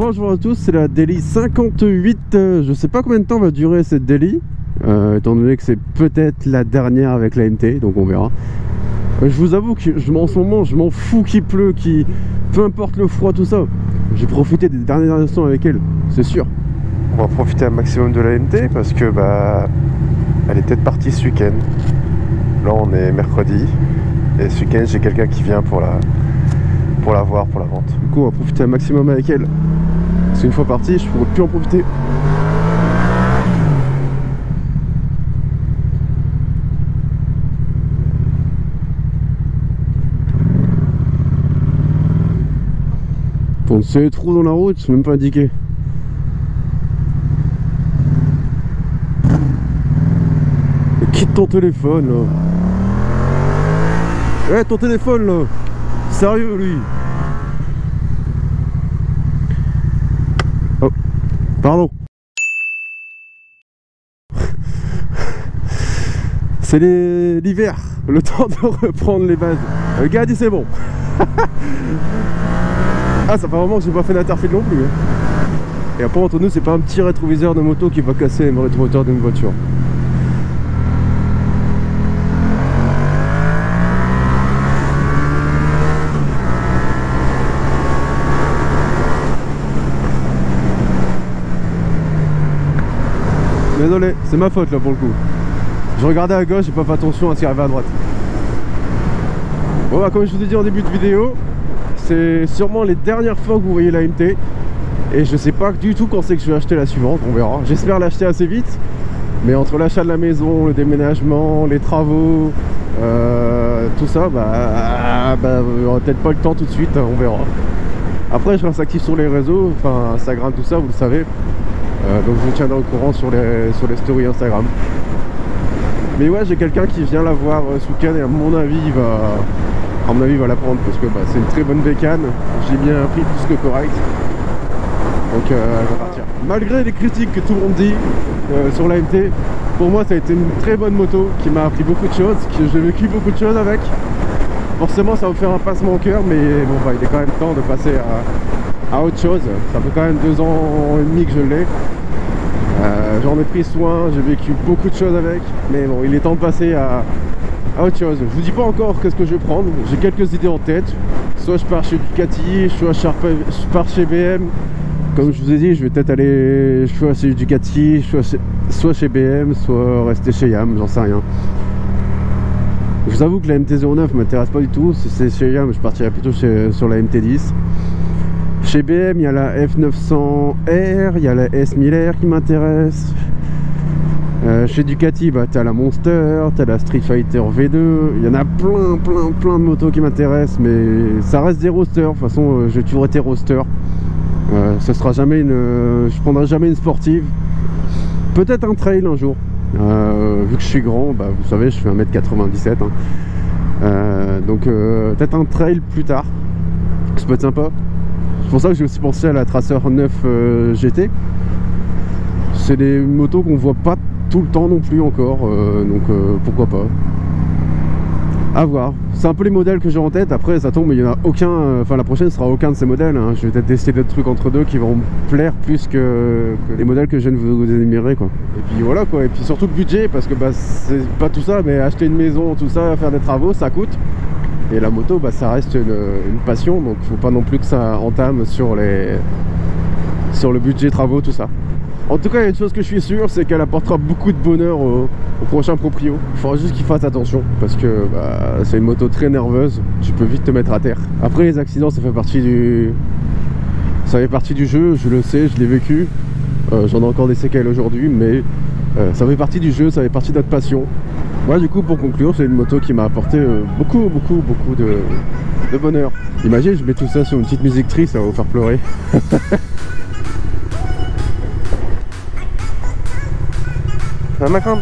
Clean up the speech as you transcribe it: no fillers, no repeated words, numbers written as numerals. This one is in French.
Bonjour à tous, c'est la daily 58. Je sais pas combien de temps va durer cette daily, étant donné que c'est peut-être la dernière avec la MT, donc on verra. Je vous avoue que en ce moment je m'en fous qu'il pleut, peu importe le froid, tout ça. J'ai profité des derniers instants avec elle, c'est sûr. On va profiter un maximum de la MT parce que elle est peut-être partie ce week-end. Là on est mercredi et ce week-end j'ai quelqu'un qui vient pour la voir pour la vente. Du coup on va profiter un maximum avec elle. Parce qu'une fois parti, je pourrais plus en profiter. Bon, c'est les trous dans la route, c'est même pas indiqué. Mais quitte ton téléphone là. Ouais, ton téléphone là. Sérieux lui. Oh, pardon. C'est l'hiver, le temps de reprendre les bases. Le gars a dit c'est bon. Ah, ça fait un moment que j'ai pas fait d'interfile non plus. Et après entre nous, c'est pas un petit rétroviseur de moto qui va casser le rétromoteur d'une voiture. Désolé, c'est ma faute là pour le coup. Je regardais à gauche, j'ai pas fait attention à ce qui arrivait à droite. Bon bah, comme je vous ai dit en début de vidéo, c'est sûrement les dernières fois que vous voyez la MT. Et je sais pas du tout quand c'est que je vais acheter la suivante, on verra. J'espère l'acheter assez vite. Mais entre l'achat de la maison, le déménagement, les travaux, tout ça, on aura peut-être pas le temps tout de suite, on verra. Après je reste actif sur les réseaux, enfin Instagram, tout ça, vous le savez. Donc je vous tiendrai au courant sur les stories Instagram. Mais ouais, j'ai quelqu'un qui vient la voir ce week-end et à mon avis il va la prendre parce que c'est une très bonne bécane. J'ai bien un prix plus que correct. Donc elle va partir. Malgré les critiques que tout le monde dit sur la MT, pour moi ça a été une très bonne moto qui m'a appris beaucoup de choses, que j'ai vécu beaucoup de choses avec. Forcément ça va me faire un passement au cœur, mais bon il est quand même temps de passer à autre chose. Ça fait quand même 2 ans et demi que je l'ai. J'en ai pris soin, j'ai vécu beaucoup de choses avec, mais bon, il est temps de passer à autre chose. Je vous dis pas encore qu'est-ce que je vais prendre, j'ai quelques idées en tête. Soit je pars chez Ducati, soit je pars chez BM. Comme je vous ai dit, je vais peut-être aller soit chez Ducati, soit chez BM, soit rester chez Yam, j'en sais rien. Je vous avoue que la MT-09 m'intéresse pas du tout. Si c'est chez Yam, je partirai plutôt sur la MT-10. Chez BM, il y a la F900R, il y a la S1000R qui m'intéresse. Chez Ducati, t'as la Monster, t'as la Street Fighter V2. Il y en a plein de motos qui m'intéressent, mais ça reste des roadsters. De toute façon, j'ai toujours été roadster. Ce sera jamais je prendrai jamais une sportive. Peut-être un trail un jour. Vu que je suis grand, vous savez, je fais 1m97. Donc peut-être un trail plus tard. Ça peut être sympa. C'est pour ça que j'ai aussi pensé à la Tracer 9 GT. C'est des motos qu'on voit pas tout le temps non plus encore, donc pourquoi pas. À voir. C'est un peu les modèles que j'ai en tête. Après ça tombe, mais il n'y en a aucun. Enfin la prochaine sera aucun de ces modèles. Je vais peut-être tester d'autres trucs entre deux qui vont me plaire plus que les modèles que je viens de vous énumérer quoi. Et puis voilà quoi. Et puis surtout le budget, parce que c'est pas tout ça, mais acheter une maison, tout ça, faire des travaux, ça coûte. Et la moto, ça reste une passion, donc faut pas non plus que ça entame sur le budget travaux, tout ça. En tout cas, il y a une chose que je suis sûr, c'est qu'elle apportera beaucoup de bonheur au prochain proprio. Il faudra juste qu'il fasse attention, parce que c'est une moto très nerveuse, tu peux vite te mettre à terre. Après les accidents, ça fait partie du jeu, je le sais, je l'ai vécu. J'en ai encore des séquelles aujourd'hui, mais ça fait partie du jeu, ça fait partie de notre passion. Moi du coup pour conclure, c'est une moto qui m'a apporté beaucoup de bonheur. Imagine, je mets tout ça sur une petite musique triste, ça va vous faire pleurer. Macron.